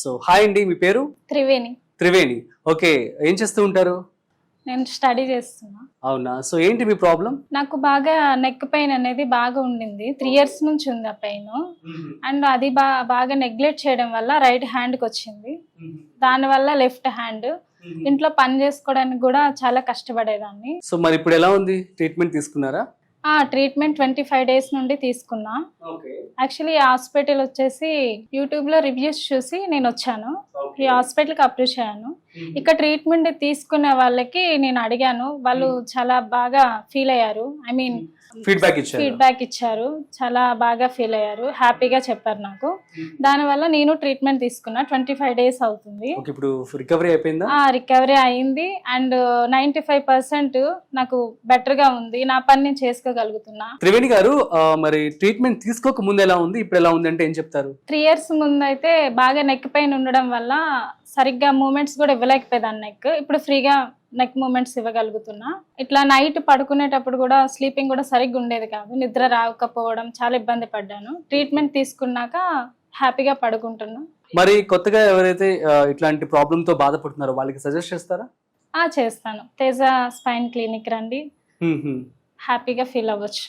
So hi అండి, మీ పేరు? Triveni. Triveni. Okay, ఏం చేస్తూ ఉంటారు? నేను స్టడీ చేస్తున్నా. అవునా, సో ఏంటి మీ ప్రాబ్లం? నాకు బాగా నెక్ పెయిన్ అనేది బాగా ఉండింది. 3 years నుంచి ఉంది ఆ పెయిన్. అండ్ అది బాగా నెగ్లెక్ట్ చేయడం వల్ల రైట్ హ్యాండ్కి వచ్చింది. దానివల్ల లెఫ్ట్ హ్యాండ్. ఇంట్లో పని చేసుకోవడానికి కూడా చాలా కష్టపడేదాన్ని. సో మరి ఇప్పుడు ఎలా ఉంది? ట్రీట్మెంట్ తీసుకున్నారా? ట్రీట్మెంట్ 25 days నుండి తీసుకున్నా. ఓకే. యాక్చువల్లీ ఈ హాస్పిటల్ వచ్చేసి యూట్యూబ్ లో రివ్యూస్ చూసి నేను వచ్చాను. ఈ హాస్పిటల్కి అప్రోచ్ అయ్యాను. ఇక్కడ ట్రీట్మెంట్ తీసుకునే వాళ్ళకి నేను అడిగాను, వాళ్ళు చాలా బాగా ఫీల్ అయ్యారు. ఐ మీన్ ఫీడ్బ్యాక్ ఇచ్చారు. చాలా బాగా ఫీల్ అయ్యారు, హ్యాపీగా చెప్పారు నాకు. దానివల్ల నేను ట్రీట్మెంట్ తీసుకున్నా. 25 days అవుతుంది. ఇప్పుడు రికవరీ అయిపోయిందా? రికవరీ అయింది. అండ్ 95% నాకు బెటర్ గా ఉంది. నా పని నేను చేసుకోగలుగుతున్నా. త్రివేణి గారు, మరి ట్రీట్మెంట్ తీసుకోక ముందు ఎలా ఉంది, ఇప్పుడు ఎలా ఉంది అంటే ఏం చెప్తారు? 3 years ముందు అయితే బాగా నెక్ పెయిన్ ఉండడం వల్ల సరిగ్గా మూమెంట్స్ కూడా ఇవ్వలేకపోయేదాన్ని నెక్. ఇప్పుడు ఫ్రీగా నెక్ మూమెంట్స్ ఇవ్వగలుగుతున్నా. ఇట్లా నైట్ పడుకునేటప్పుడు కూడా స్లీపింగ్ కూడా సరిగ్గా ఉండేది కాదు. నిద్ర రాకపోవడం, చాలా ఇబ్బంది పడ్డాను. ట్రీట్మెంట్ తీసుకున్నాక హ్యాపీగా పడుకుంటున్నా. మరి కొత్తగా ఎవరైతే ఇట్లాంటి ప్రాబ్లమ్ తో బాధపడుతున్నారో వాళ్ళకి సజెస్ట్ చేస్తారా? చేస్తాను. తేజ స్పైన్ క్లినిక్ రండి, హ్యాపీగా ఫీల్ అవ్వచ్చు.